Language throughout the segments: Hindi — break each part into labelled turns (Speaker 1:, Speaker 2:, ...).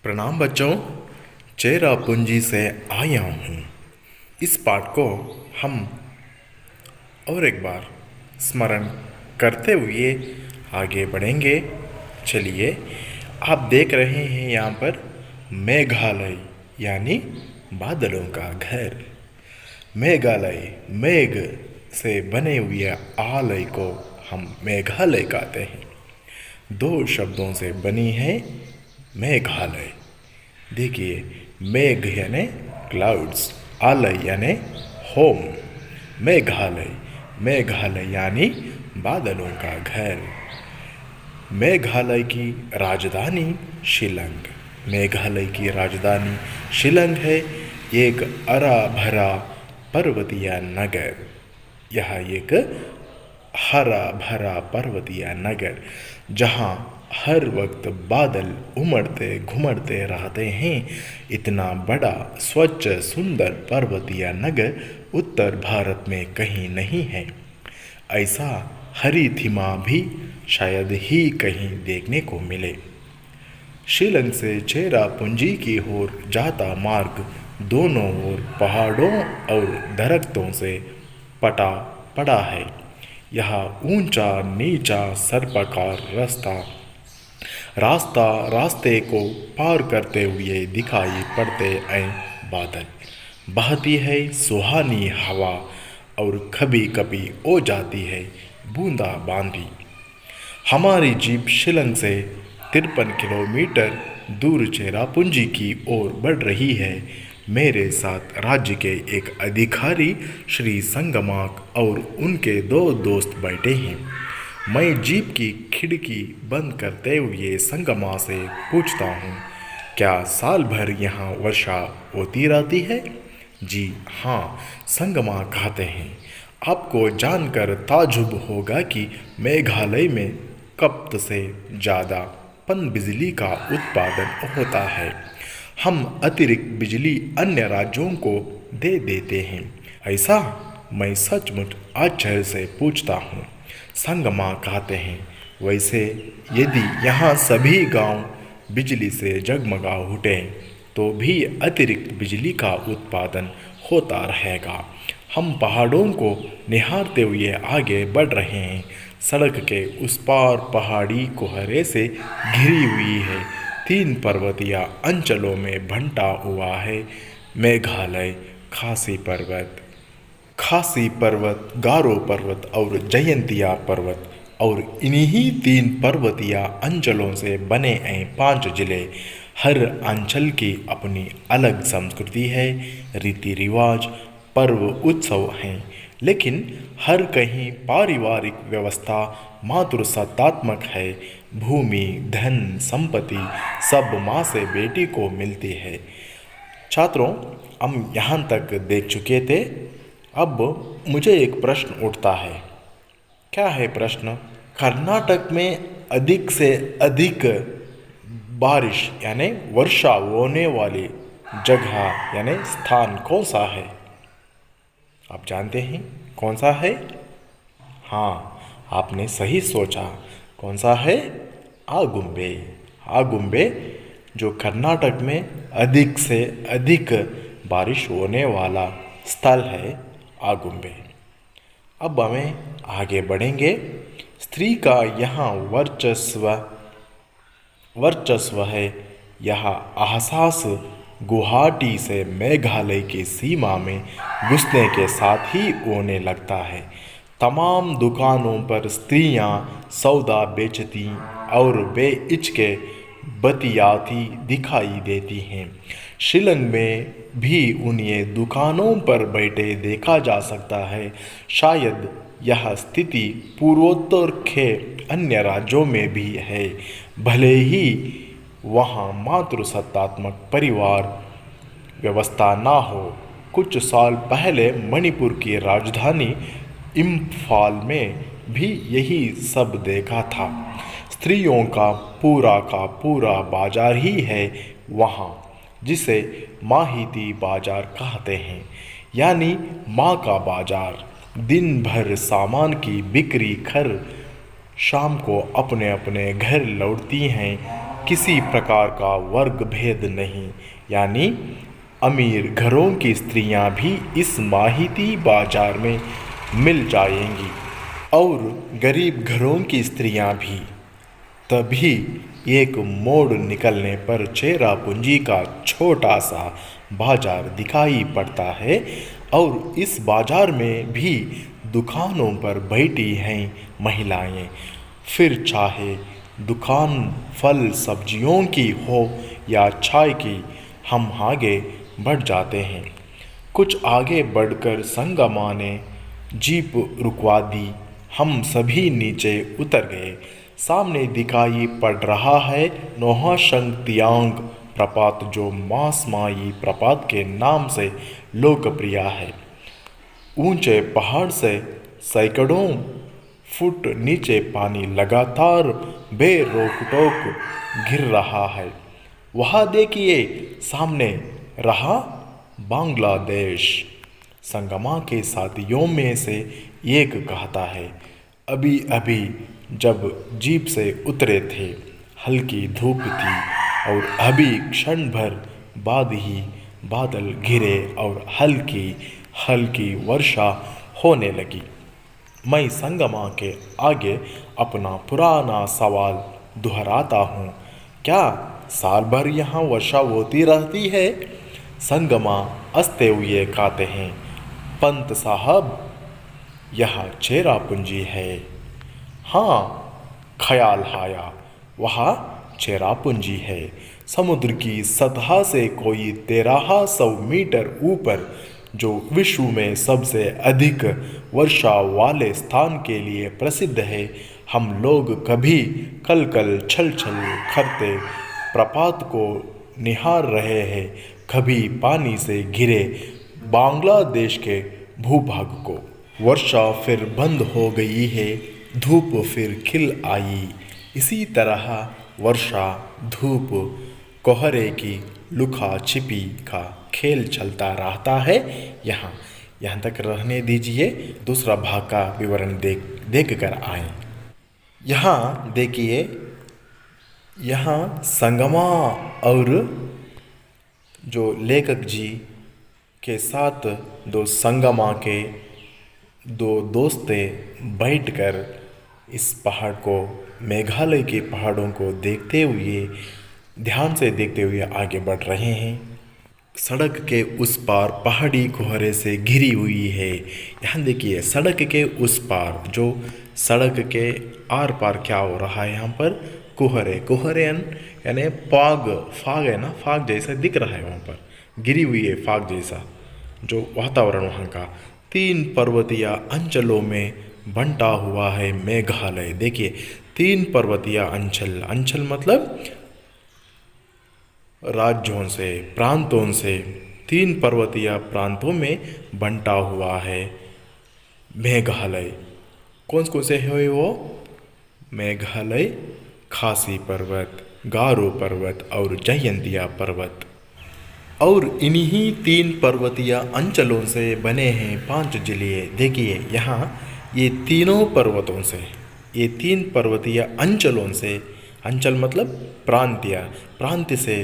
Speaker 1: प्रणाम बच्चों, चेरापूंजी से आया हूँ। इस पाठ को हम और एक बार स्मरण करते हुए आगे बढ़ेंगे। चलिए, आप देख रहे हैं यहाँ पर मेघालय यानी बादलों का घर। मेघालय, मेघ से बने हुए आलय को हम मेघालय कहते हैं। दो शब्दों से बनी है मेघालय। देखिए, मेघ यानी क्लाउड्स, आलय यानी होम। मेघालय, मेघालय यानी बादलों का घर। मेघालय की राजधानी शिलांग। मेघालय की राजधानी शिलांग है। एक हरा भरा पर्वतीय नगर। यह एक हरा भरा पर्वतीय नगर जहाँ हर वक्त बादल उमड़ते घुमड़ते रहते हैं। इतना बड़ा स्वच्छ सुंदर पर्वतीय नगर उत्तर भारत में कहीं नहीं है। ऐसा हरिथिमा भी शायद ही कहीं देखने को मिले। शिलांग से चेरापूंजी की ओर जाता मार्ग दोनों ओर पहाड़ों और दरख्तों से पटा पड़ा है। यह ऊंचा नीचा सर्पाकार रास्ते को पार करते हुए दिखाई पड़ते हैं। बादल बहती है सुहानी हवा और कभी कभी हो जाती है बूंदाबांदी। हमारी जीप शिलांग से 53 किलोमीटर दूर चेरापूंजी की ओर बढ़ रही है। मेरे साथ राज्य के एक अधिकारी श्री संगमाक और उनके दो दोस्त बैठे हैं। मैं जीप की खिड़की बंद करते हुए संगमा से पूछता हूँ, क्या साल भर यहाँ वर्षा होती रहती है? जी हाँ, संगमा कहते हैं। आपको जानकर ताजुब होगा कि मेघालय में खपत से ज़्यादा पनबिजली का उत्पादन होता है। हम अतिरिक्त बिजली अन्य राज्यों को दे देते हैं। ऐसा? मैं सचमुच आश्चर्य से पूछता हूँ। संगमा कहते हैं, वैसे यदि यहाँ सभी गांव बिजली से जगमगा उठे तो भी अतिरिक्त बिजली का उत्पादन होता रहेगा। हम पहाड़ों को निहारते हुए आगे बढ़ रहे हैं। सड़क के उस पार पहाड़ी कोहरे से घिरी हुई है। 3 पर्वतीय अंचलों में बंटा हुआ है मेघालय। खासी पर्वत, गारो पर्वत और जयंतिया पर्वत, और इन्हीं 3 पर्वतीय अंचलों से बने हैं 5 जिले। हर अंचल की अपनी अलग संस्कृति है, रीति रिवाज, पर्व उत्सव हैं, लेकिन हर कहीं पारिवारिक व्यवस्था मातृसत्तात्मक है। भूमि, धन, संपत्ति सब माँ से बेटी को मिलती है। छात्रों, हम यहाँ तक देख चुके थे। अब मुझे एक प्रश्न उठता है। क्या है प्रश्न? कर्नाटक में अधिक से अधिक बारिश यानी वर्षा होने वाली जगह यानी स्थान कौन सा है? आप जानते हैं कौन सा है? हाँ, आपने सही सोचा। कौन सा है? आगुम्बे। आगुम्बे जो कर्नाटक में अधिक से अधिक बारिश होने वाला स्थल है, आगुम्बे। अब हमें आगे बढ़ेंगे। स्त्री का यहाँ वर्चस्व है। यह एहसास गुवाहाटी से मेघालय की सीमा में घुसने के साथ ही होने लगता है। तमाम दुकानों पर स्त्रियां सौदा बेचती और बेहिचके बतियाती दिखाई देती हैं। शिलांग में भी उन्हें दुकानों पर बैठे देखा जा सकता है। शायद यह स्थिति पूर्वोत्तर के अन्य राज्यों में भी है, भले ही वहाँ मातृसत्तात्मक परिवार व्यवस्था ना हो। कुछ साल पहले मणिपुर की राजधानी इम्फाल में भी यही सब देखा था। स्त्रियों का पूरा बाजार ही है वहाँ, जिसे माहिती बाजार कहते हैं, यानी माँ का बाजार। दिन भर सामान की बिक्री कर शाम को अपने अपने घर लौटती हैं। किसी प्रकार का वर्ग भेद नहीं, यानी अमीर घरों की स्त्रियां भी इस माहिती बाजार में मिल जाएंगी और गरीब घरों की स्त्रियां भी। तभी एक मोड़ निकलने पर चेरापूंजी का छोटा सा बाजार दिखाई पड़ता है और इस बाजार में भी दुकानों पर बैठी हैं महिलाएं। फिर चाहे दुकान फल सब्जियों की हो या चाय की, हम आगे बढ़ जाते हैं। कुछ आगे बढ़कर संगमा ने जीप रुकवा दी। हम सभी नीचे उतर गए। सामने दिखाई पड़ रहा है नोहाशंग प्रपात, जो मासमाई प्रपात के नाम से लोकप्रिय है। ऊंचे पहाड़ से सैकड़ों फुट नीचे पानी लगातार बेरोक टोक गिर रहा है। वहाँ देखिए, सामने रहा बांग्लादेश। संगमा के साथियों में से एक कहता है, अभी अभी जब जीप से उतरे थे हल्की धूप थी और अभी क्षण भर बाद ही बादल घिरे और हल्की हल्की वर्षा होने लगी। मैं संगमा के आगे अपना पुराना सवाल दोहराता हूँ, क्या साल भर यहाँ वर्षा होती रहती है? संगमा हंसते हुए कहते हैं, पंत साहब, यह चेरापूंजी है। हाँ, ख्याल आया, वह चेरापूंजी है। समुद्र की सतह से कोई 1300 मीटर ऊपर, जो विश्व में सबसे अधिक वर्षा वाले स्थान के लिए प्रसिद्ध है। हम लोग कभी कल कल छल छल करते प्रपात को निहार रहे हैं, कभी पानी से घिरे बांग्लादेश के भूभाग को। वर्षा फिर बंद हो गई है, धूप फिर खिल आई। इसी तरह वर्षा, धूप, कोहरे की लुका छिपी का खेल चलता रहता है। यहाँ तक रहने दीजिए, दूसरा भाग का विवरण देख कर आए। यहाँ देखिए, यहाँ संगमा और जो लेखक जी के साथ दो संगमा के दो दोस्तें बैठकर इस पहाड़ को, मेघालय के पहाड़ों को देखते हुए, ध्यान से देखते हुए आगे बढ़ रहे हैं। सड़क के उस पार पहाड़ी कोहरे से घिरी हुई है। यहाँ देखिए, सड़क के उस पार, जो सड़क के आर पार क्या हो रहा है यहाँ पर? कोहरे यानी फाग है ना, फाग जैसा दिख रहा है वहाँ पर, गिरी हुई है फाग जैसा जो वातावरण वहाँ का। 3 पर्वतीय अंचलों में बंटा हुआ है मेघालय। देखिए, 3 पर्वतीय अंचल मतलब राज्यों से, प्रांतों से 3 पर्वतीय प्रांतों में बंटा हुआ है मेघालय। कौन से है वो? मेघालय खासी पर्वत, गारो पर्वत और जयंतिया पर्वत। और इन्हीं 3 पर्वतीय अंचलों से बने हैं 5 जिले। देखिए यहाँ, ये तीनों पर्वतों से, ये 3 पर्वतीय अंचलों से, अंचल मतलब प्रांत से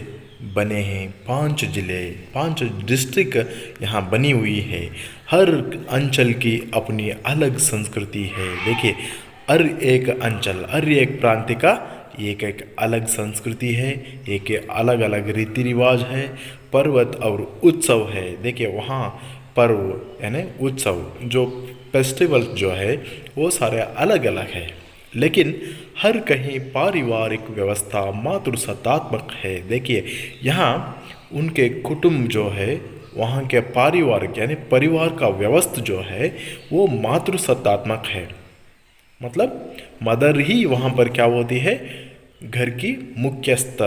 Speaker 1: बने हैं 5 जिले, 5 डिस्ट्रिक्ट यहाँ बनी हुई है। हर अंचल की अपनी अलग संस्कृति है। देखिए, हर एक अंचल, हर एक प्रांत का एक अलग संस्कृति है, एक अलग अलग रीति रिवाज है, पर्वत और उत्सव है। देखिए, वहाँ पर्व यानी उत्सव, जो फेस्टिवल जो है वो सारे अलग अलग है, लेकिन हर कहीं पारिवारिक व्यवस्था मातृसत्तात्मक है। देखिए, यहाँ उनके कुटुंब जो है, वहाँ के पारिवारिक यानी परिवार का व्यवस्था जो है वो मातृसत्तात्मक है। मतलब मदर ही वहाँ पर क्या होती है? घर की मुख्यस्थ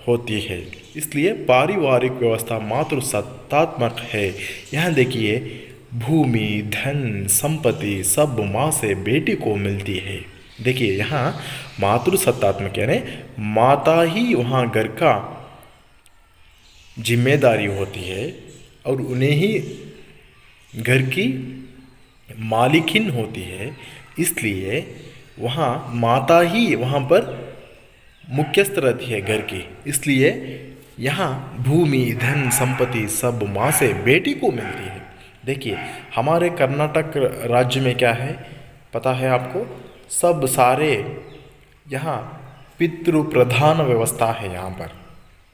Speaker 1: होती है। इसलिए पारिवारिक व्यवस्था मातृसत्तात्मक है। यहाँ देखिए, भूमि, धन, संपत्ति सब माँ से बेटी को मिलती है। देखिए, यहाँ मातृसत्तात्मक यानी माता ही वहाँ घर का जिम्मेदारी होती है और उन्हें ही घर की मालिकिन होती है। इसलिए वहाँ माता ही वहाँ पर मुख्यस्थ रहती है घर की, इसलिए यहाँ भूमि धन संपत्ति सब माँ से बेटी को मिलती है। देखिए हमारे कर्नाटक राज्य में क्या है पता है आपको, सब सारे यहाँ पितृ प्रधान व्यवस्था है यहाँ पर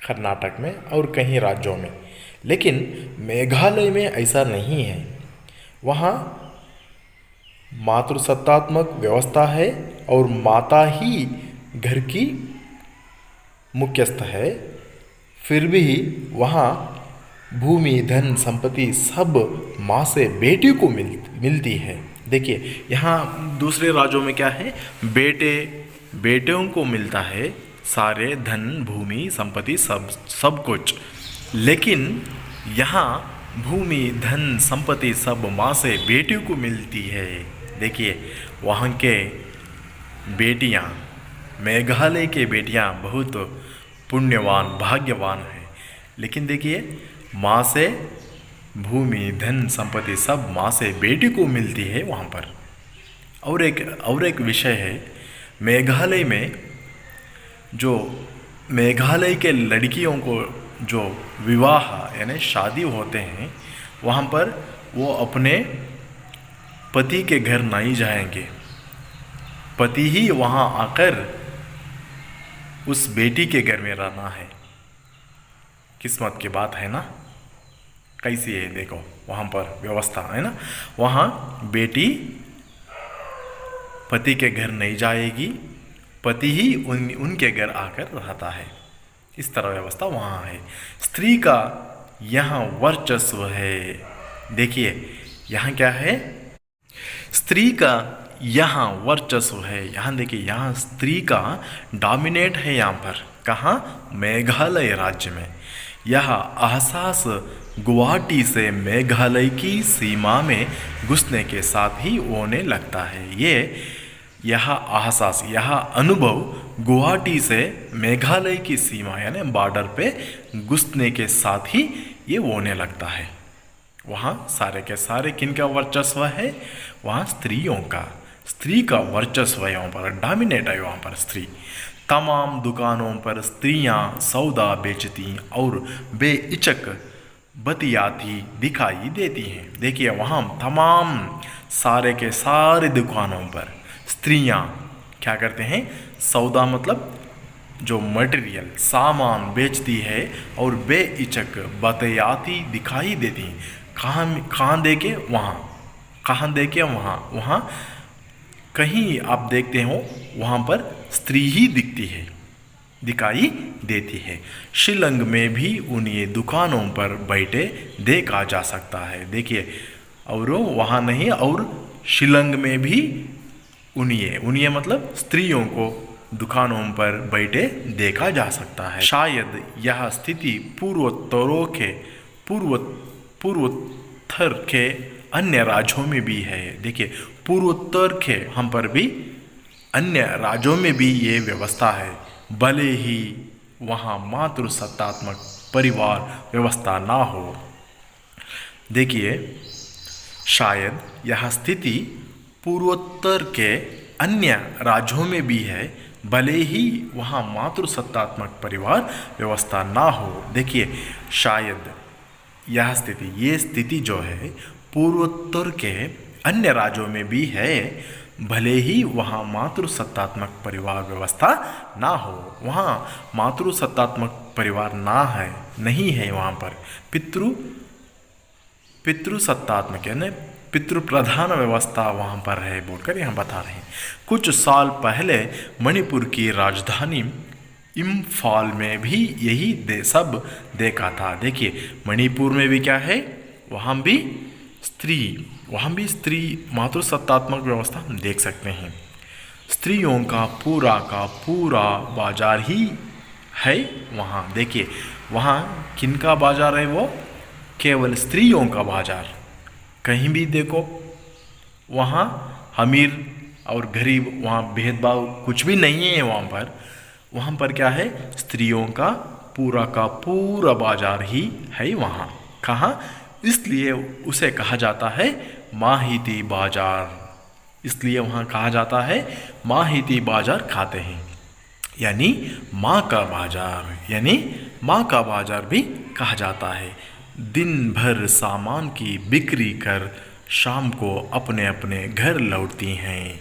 Speaker 1: कर्नाटक में और कहीं राज्यों में। लेकिन मेघालय में ऐसा नहीं है, वहाँ मातृसत्तात्मक व्यवस्था है और माता ही घर की मुख्यस्थ है। फिर भी वहाँ भूमि धन संपत्ति सब माँ से बेटी को मिलती है। देखिए यहाँ दूसरे राज्यों में क्या है, बेटों को मिलता है सारे धन भूमि संपत्ति सब कुछ, लेकिन यहाँ भूमि धन संपत्ति सब माँ से बेटी को मिलती है। देखिए वहाँ के बेटियाँ, मेघालय के बेटियाँ बहुत पुण्यवान भाग्यवान हैं। लेकिन देखिए माँ से भूमि धन संपत्ति सब माँ से बेटी को मिलती है वहाँ पर। और एक विषय है, मेघालय में जो मेघालय के लड़कियों को जो विवाह यानी शादी होते हैं, वहाँ पर वो अपने पति के घर नहीं जाएंगे, पति ही वहाँ आकर उस बेटी के घर में रहना है। किस्मत की बात है ना, कैसी है देखो वहाँ पर व्यवस्था है ना। वहाँ बेटी पति के घर नहीं जाएगी, पति ही उनके घर आकर रहता है। इस तरह व्यवस्था वहाँ है। स्त्री का यहाँ वर्चस्व है। देखिए यहाँ क्या है, स्त्री का यहाँ वर्चस्व है। यहाँ देखिए यहाँ स्त्री का डोमिनेट है। यहाँ पर कहाँ, मेघालय राज्य में। यह एहसास गुवाहाटी से मेघालय की सीमा में घुसने के साथ ही होने लगता है। यह एहसास, यह अनुभव गुवाहाटी से मेघालय की सीमा यानी बॉर्डर पे घुसने के साथ ही ये होने लगता है। वहाँ सारे के सारे किनका वर्चस्व है, वहाँ स्त्री का वर्चस्व है। वहाँ पर डोमिनेट है वहाँ पर स्त्री। तमाम दुकानों पर स्त्रियाँ सौदा बेचती और बेहिचक बतियाती दिखाई देती हैं। देखिए वहाँ तमाम सारे के सारे दुकानों पर स्त्रियाँ क्या करते हैं, सौदा मतलब जो मटेरियल सामान बेचती है और बेहिचक बतियाती दिखाई देती हैं। कहाँ देखे वहाँ, कहाँ देखे वहाँ, वहाँ कहीं आप देखते हो वहाँ पर स्त्री ही दिखाई देती है। शिलंग में भी उन्हें दुकानों पर बैठे देखा जा सकता है। देखिए और वहाँ नहीं, और शिलंग में भी उन्हें मतलब स्त्रियों को दुकानों पर बैठे देखा जा सकता है। शायद यह स्थिति पूर्वोत्तर के अन्य राज्यों में भी है। देखिए पूर्वोत्तर के हम पर भी अन्य राज्यों में भी ये व्यवस्था है, भले ही वहाँ मातृसत्तात्मक परिवार व्यवस्था ना हो। देखिए शायद यह स्थिति पूर्वोत्तर के अन्य राज्यों में भी है, भले ही वहाँ मातृसत्तात्मक परिवार व्यवस्था ना हो। देखिए शायद यह स्थिति, ये स्थिति जो है पूर्वोत्तर के अन्य राज्यों में भी है, भले ही वहाँ मातृसत्तात्मक परिवार व्यवस्था ना हो। वहाँ मातृसत्तात्मक परिवार ना है, नहीं है, वहाँ पर पितृसत्तात्मक यानी पितृ प्रधान व्यवस्था वहाँ पर है बोलकर यहाँ बता रहे हैं। कुछ साल पहले मणिपुर की राजधानी इम्फाल में भी यही सब देखा था। देखिए मणिपुर में भी क्या है, वहाँ भी स्त्री मातृसत्तात्मक व्यवस्था हम देख सकते हैं। स्त्रियों का पूरा बाजार ही है वहाँ। देखिए वहाँ किनका बाजार है, वो केवल स्त्रियों का बाजार। कहीं भी देखो वहाँ अमीर और गरीब वहाँ भेदभाव कुछ भी नहीं है। वहाँ पर क्या है, स्त्रियों का पूरा बाजार ही है वहाँ। कहाँ, इसलिए उसे कहा जाता है माहिती बाजार। इसलिए वहाँ कहा जाता है माहिती बाजार खाते हैं। यानी माँ का बाजार, यानी माँ का बाजार भी कहा जाता है। दिन भर सामान की बिक्री कर शाम को अपने अपने घर लौटती हैं।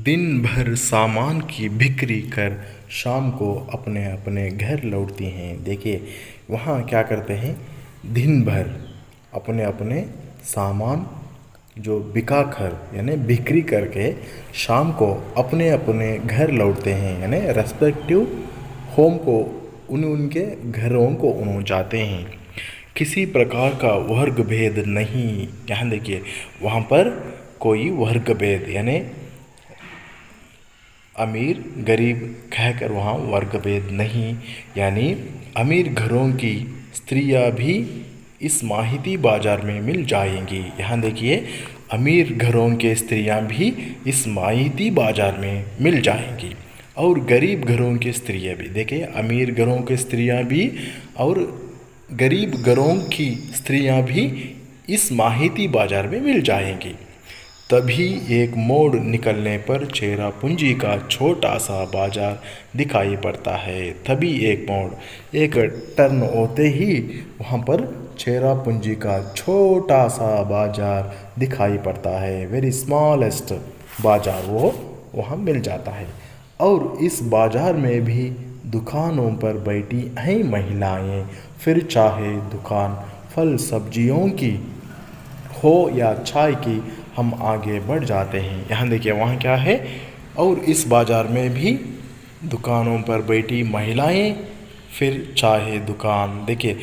Speaker 1: दिन भर सामान की बिक्री कर शाम को अपने अपने घर लौटती हैं। देखिए वहाँ क्या करते हैं, दिन भर अपने अपने सामान जो बिका कर यानी बिक्री करके शाम को अपने अपने घर लौटते हैं, यानी रेस्पेक्टिव होम को उनके घरों को जाते हैं। किसी प्रकार का वर्ग भेद नहीं। यहाँ देखिए वहाँ पर कोई वर्ग भेद यानी अमीर गरीब कहकर वहाँ वर्ग भेद नहीं, यानी अमीर घरों की स्त्रियाँ भी इस माहिती बाजार में मिल जाएंगी। यहाँ देखिए अमीर घरों के स्त्रियाँ भी इस माहिती बाजार में मिल जाएंगी और गरीब घरों की स्त्रियाँ भी। देखिए अमीर घरों की स्त्रियाँ भी और गरीब घरों की स्त्रियाँ भी इस माहिती बाजार में मिल जाएंगी। तभी एक मोड़ निकलने पर चेरापूंजी का छोटा सा बाजार दिखाई पड़ता है। तभी एक मोड़, एक टर्न होते ही वहाँ पर चेरापूंजी का छोटा सा बाजार दिखाई पड़ता है। वेरी स्मॉलेस्ट बाजार वो वहाँ मिल जाता है। और इस बाजार में भी दुकानों पर बैठी हैं महिलाएं, फिर चाहे दुकान फल सब्जियों की हो या चाय की, हम आगे बढ़ जाते हैं। यहाँ देखिए वहाँ क्या है, और इस बाज़ार में भी दुकानों पर बैठी महिलाएं, फिर चाहे दुकान, देखिए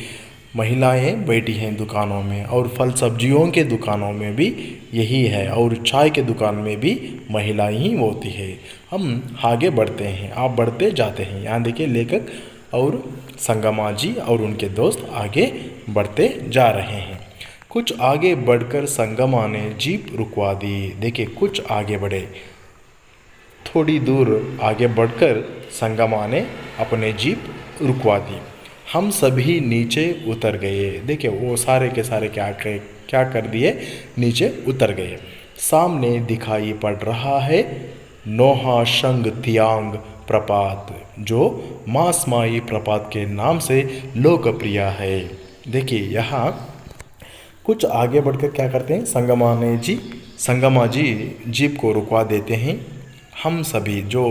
Speaker 1: महिलाएं बैठी हैं दुकानों में, और फल सब्जियों के दुकानों में भी यही है, और चाय के दुकान में भी महिलाएं ही होती है। हम आगे बढ़ते हैं, आप बढ़ते जाते हैं। यहाँ देखिए लेखक और संगमा जी और उनके दोस्त आगे बढ़ते जा रहे हैं। कुछ आगे बढ़कर संगमा ने जीप रुकवा दी। देखिए कुछ आगे बढ़े, थोड़ी दूर आगे बढ़कर संगमा ने अपने जीप रुकवा दी। हम सभी नीचे उतर गए। देखिए वो सारे के सारे क्या कर दिए, नीचे उतर गए। सामने दिखाई पड़ रहा है नोहा शंग तियांग प्रपात, जो मासमाई प्रपात के नाम से लोकप्रिय है। देखिए यहाँ कुछ आगे बढ़कर क्या करते हैं, संगमा जी जीप को रुकवा देते हैं। हम सभी जो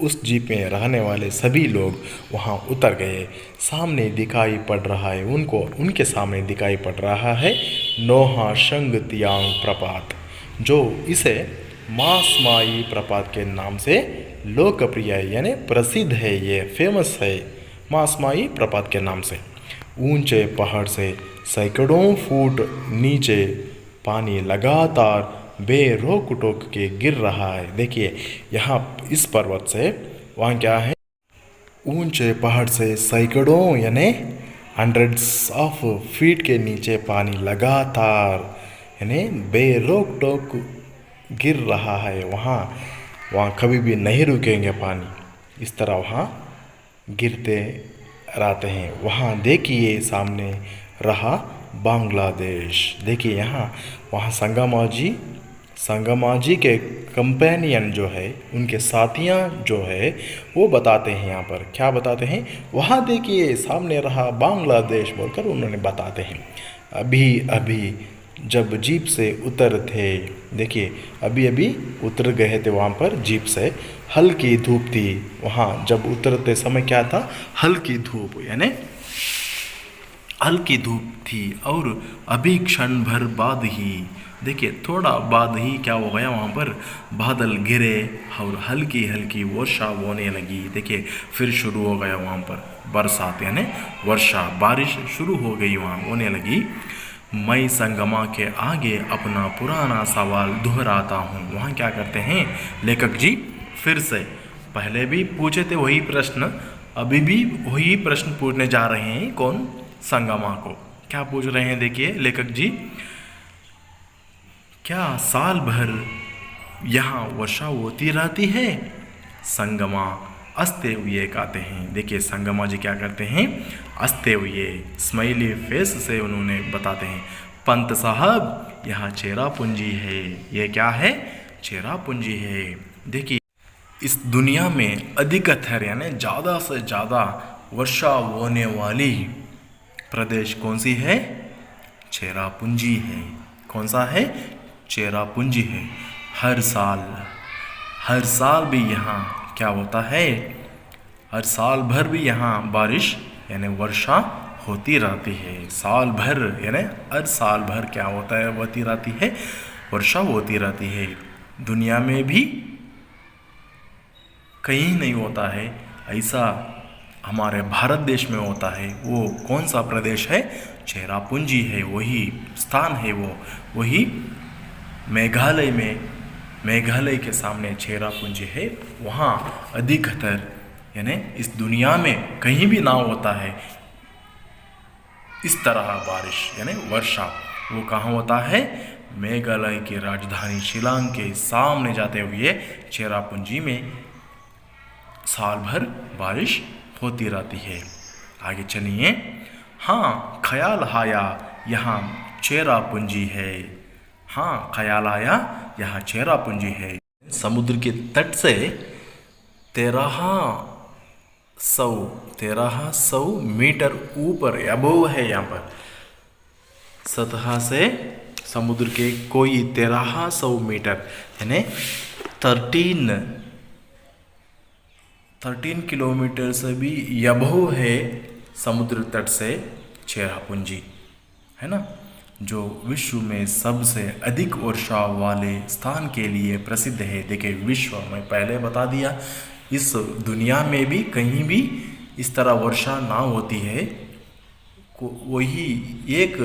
Speaker 1: उस जीप में रहने वाले सभी लोग वहाँ उतर गए। सामने दिखाई पड़ रहा है उनके सामने दिखाई पड़ रहा है नोहा शंग तियांग प्रपात, जो इसे मासमाई प्रपात के नाम से लोकप्रिय है, यानी प्रसिद्ध है, ये फेमस है मासमाई प्रपात के नाम से। ऊंचे पहाड़ से सैकड़ों फुट नीचे पानी लगातार बेरोक टोक के गिर रहा है। देखिए यहाँ इस पर्वत से वहाँ क्या है, ऊंचे पहाड़ से सैकड़ों यानी हंड्रेड्स ऑफ फीट के नीचे पानी लगातार यानी बेरोक टोक गिर रहा है। वहाँ कभी भी नहीं रुकेंगे पानी, इस तरह वहाँ गिरते रहते हैं। वहाँ देखिए सामने रहा बांग्लादेश। देखिए वहाँ संगमा जी के कंपेनियन जो है, उनके साथियाँ जो है वो बताते हैं, यहाँ पर क्या बताते हैं, वहाँ देखिए सामने रहा बांग्लादेश बोलकर उन्होंने बताते हैं। अभी अभी जब जीप से उतर थे, देखिए अभी अभी उतर गए थे वहाँ पर जीप से, हल्की धूप थी। वहाँ जब उतरते समय क्या था, हल्की धूप यानी हल्की धूप थी। और अभी क्षण भर बाद ही, देखिए थोड़ा बाद ही क्या हो गया, वहाँ पर बादल घिरे और हल्की हल्की वर्षा होने लगी। देखिए फिर शुरू हो गया वहाँ पर बरसात यानी वर्षा, बारिश शुरू हो गई वहाँ होने लगी। मैं संगमा के आगे अपना पुराना सवाल दोहराता हूँ। वहाँ क्या करते हैं लेखक जी, फिर से पहले भी पूछे थे वही प्रश्न, अभी भी वही प्रश्न पूछने जा रहे हैं। कौन, संगमा को। क्या पूछ रहे हैं देखिए लेखक जी, क्या साल भर यहाँ वर्षा होती रहती है? संगमा हंसते हुए कहते हैं। देखिए संगमा जी क्या करते हैं, हंसते हुए स्माइली फेस से उन्होंने बताते हैं, पंत साहब यहाँ चेरापूंजी है। ये क्या है, चेरापूंजी है। देखिए इस दुनिया में अधिकतर यानी ज़्यादा से ज़्यादा वर्षा होने वाली प्रदेश कौन सी है? चेरापूंजी है। कौन सा है? चेरापूंजी है। हर साल भी यहाँ क्या होता है? हर साल भर भी यहाँ बारिश यानी वर्षा होती रहती है। साल भर यानी हर साल भर क्या होता है? होती रहती है, वर्षा होती रहती है। दुनिया में भी कहीं नहीं होता है ऐसा, हमारे भारत देश में होता है। वो कौन सा प्रदेश है? चेरापूंजी है, वही स्थान है वो, वही मेघालय में, मेघालय के सामने चेरापूंजी है। वहाँ अधिकतर यानी इस दुनिया में कहीं भी ना होता है इस तरह बारिश यानी वर्षा। वो कहाँ होता है? मेघालय की राजधानी शिलांग के सामने जाते हुए चेरापूंजी में साल भर बारिश होती रहती है। आगे चलिए। हाँ, ख्याल आया यहाँ चेरापूंजी है। हाँ, ख्याल आया यहाँ चेरापूंजी है। समुद्र के तट से 1300 मीटर ऊपर अबोव है। यहाँ पर सतह से समुद्र के कोई 1300 मीटर यानी 13 किलोमीटर से भी अबोव है समुद्र तट से चेरापूंजी, है ना, जो विश्व में सबसे अधिक वर्षा वाले स्थान के लिए प्रसिद्ध है। देखिए, विश्व में पहले बता दिया, इस दुनिया में भी कहीं भी इस तरह वर्षा ना होती है। वही एक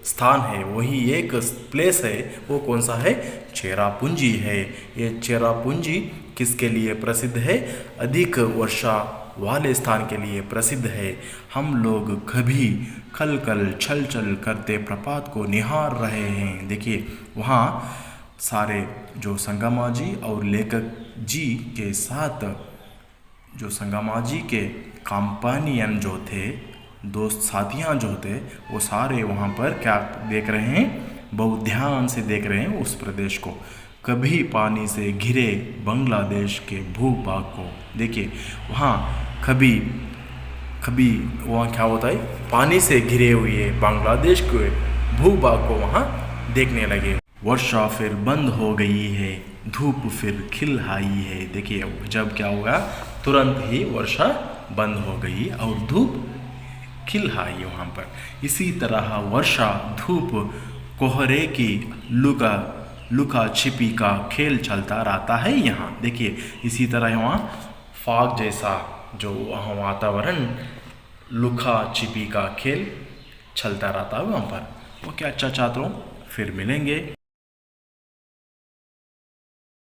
Speaker 1: स्थान है, वही एक प्लेस है, वो कौन सा है? चेरापूंजी है। ये चेरापूंजी किसके लिए प्रसिद्ध है? अधिक वर्षा वाले स्थान के लिए प्रसिद्ध है। हम लोग कभी खल छल छल करते प्रपात को निहार रहे हैं। देखिए, वहाँ सारे जो संगमा जी और लेखक जी के साथ जो संगमा जी के कंपेनियन जो थे, दोस्त साथियाँ जो थे, वो सारे वहाँ पर क्या देख रहे हैं? बहुत ध्यान से देख रहे हैं उस प्रदेश को, कभी पानी से घिरे बांग्लादेश के भूभाग को। देखिए, वहाँ कभी वहाँ क्या होता है? पानी से घिरे हुए बांग्लादेश के भूभाग को वहाँ देखने लगे। वर्षा फिर बंद हो गई है, धूप फिर खिल आई है। देखिए, जब क्या होगा? तुरंत ही वर्षा बंद हो गई और धूप खिल आई वहाँ पर। इसी तरह वर्षा, धूप, कोहरे की लुका छिपी का खेल चलता रहता है यहाँ। देखिए, इसी तरह वहाँ फाग जैसा जो वहाँ वातावरण, लुका छिपी का खेल चलता रहता है वहाँ पर। वो क्या अच्छा छात्रों, फिर मिलेंगे।